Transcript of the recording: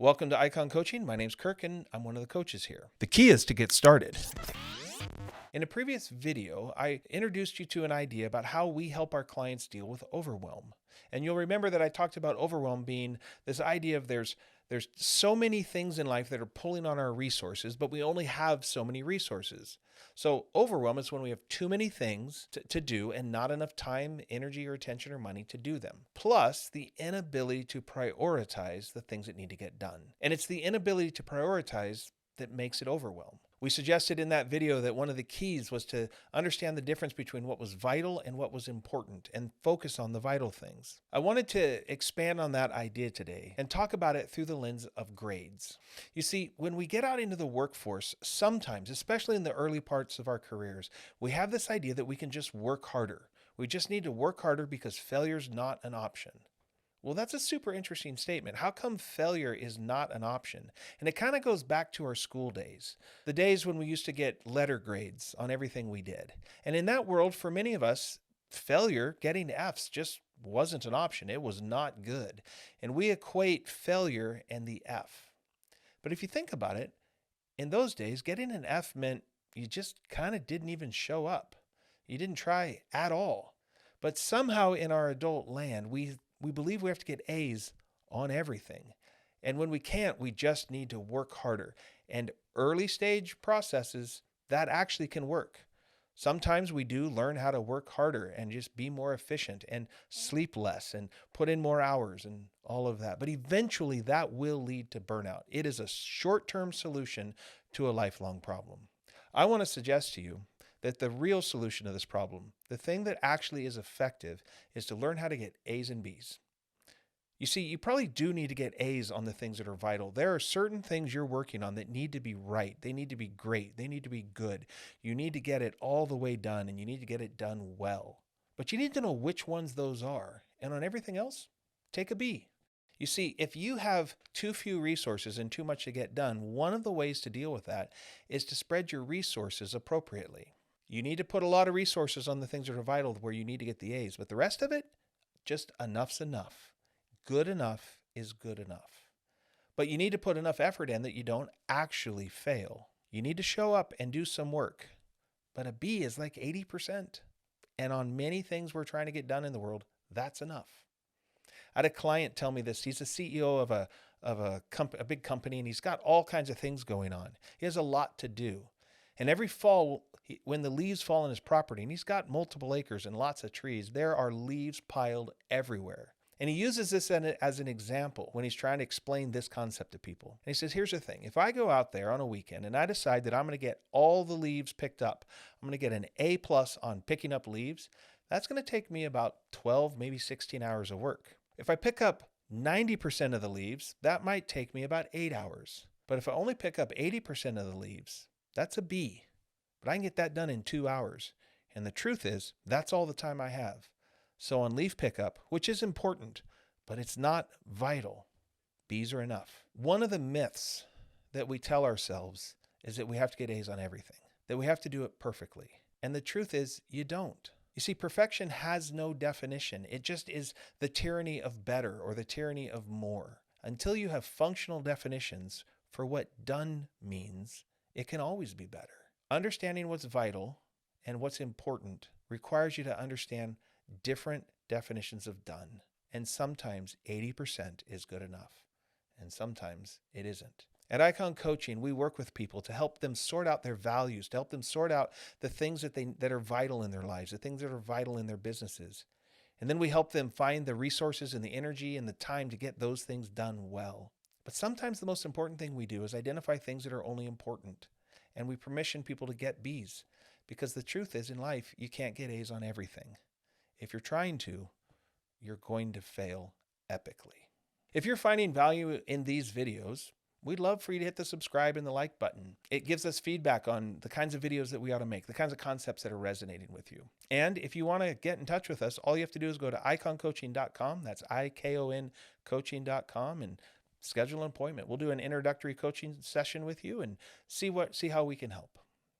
Welcome to Icon Coaching. My name's Kirk and I'm one of the coaches here. The key is to get started. In a previous video, I introduced you to an idea about how we help our clients deal with overwhelm. And you'll remember that I talked about overwhelm being this idea of there's so many things in life that are pulling on our resources, but we only have so many resources. So overwhelm is when we have too many things to do and not enough time, energy, or attention or money to do them. Plus the inability to prioritize the things that need to get done. And it's the inability to prioritize that makes it overwhelm. We suggested in that video that one of the keys was to understand the difference between what was vital and what was important and focus on the vital things. I wanted to expand on that idea today and talk about it through the lens of grades. You see, when we get out into the workforce, sometimes, especially in the early parts of our careers, we have this idea that we can just work harder. We just need to work harder because failure's not an option. Well, that's a super interesting statement. How come failure is not an option? And it kind of goes back to our school days, the days when we used to get letter grades on everything we did. And in that world, for many of us, failure, getting Fs, just wasn't an option. It was not good. And we equate failure and the F. But if you think about it, in those days, getting an F meant you just kind of didn't even show up. You didn't try at all. But somehow in our adult land, we believe we have to get A's on everything. And when we can't, we just need to work harder. And early stage processes, that actually can work. Sometimes we do learn how to work harder and just be more efficient and sleep less and put in more hours and all of that. But eventually that will lead to burnout. It is a short-term solution to a lifelong problem. I want to suggest to you that the real solution to this problem, the thing that actually is effective, is to learn how to get A's and B's. You see, you probably do need to get A's on the things that are vital. There are certain things you're working on that need to be right. They need to be great. They need to be good. You need to get it all the way done, and you need to get it done well. But you need to know which ones those are. And on everything else, take a B. You see, if you have too few resources and too much to get done, one of the ways to deal with that is to spread your resources appropriately. You need to put a lot of resources on the things that are vital where you need to get the A's, but the rest of it, just enough's enough. Good enough is good enough. But you need to put enough effort in that you don't actually fail. You need to show up and do some work. But a B is like 80%. And on many things we're trying to get done in the world, that's enough. I had a client tell me this. He's the CEO of a big company, and he's got all kinds of things going on. He has a lot to do. And every fall, when the leaves fall on his property, and he's got multiple acres and lots of trees, there are leaves piled everywhere. And he uses this as an example when he's trying to explain this concept to people. And he says, here's the thing. If I go out there on a weekend and I decide that I'm going to get all the leaves picked up, I'm going to get an A+ on picking up leaves, that's going to take me about 12, maybe 16 hours of work. If I pick up 90% of the leaves, that might take me about 8 hours. But if I only pick up 80% of the leaves, that's a B. But I can get that done in 2 hours. And the truth is, that's all the time I have. So on leaf pickup, which is important, but it's not vital, B's are enough. One of the myths that we tell ourselves is that we have to get A's on everything, that we have to do it perfectly. And the truth is, you don't. You see, perfection has no definition. It just is the tyranny of better or the tyranny of more. Until you have functional definitions for what done means, it can always be better. Understanding what's vital and what's important requires you to understand different definitions of done. And sometimes 80% is good enough. And sometimes it isn't. At Icon Coaching, we work with people to help them sort out their values, to help them sort out the things that are vital in their lives, the things that are vital in their businesses. And then we help them find the resources and the energy and the time to get those things done well. But sometimes the most important thing we do is identify things that are only important. And we permission people to get B's, because the truth is, in life, you can't get A's on everything. If you're trying to, you're going to fail epically. If you're finding value in these videos, we'd love for you to hit the subscribe and the like button. It gives us feedback on the kinds of videos that we ought to make, the kinds of concepts that are resonating with you. And if you want to get in touch with us, all you have to do is go to iconcoaching.com. That's IKON coaching.com, and schedule an appointment. We'll do an introductory coaching session with you and see how we can help.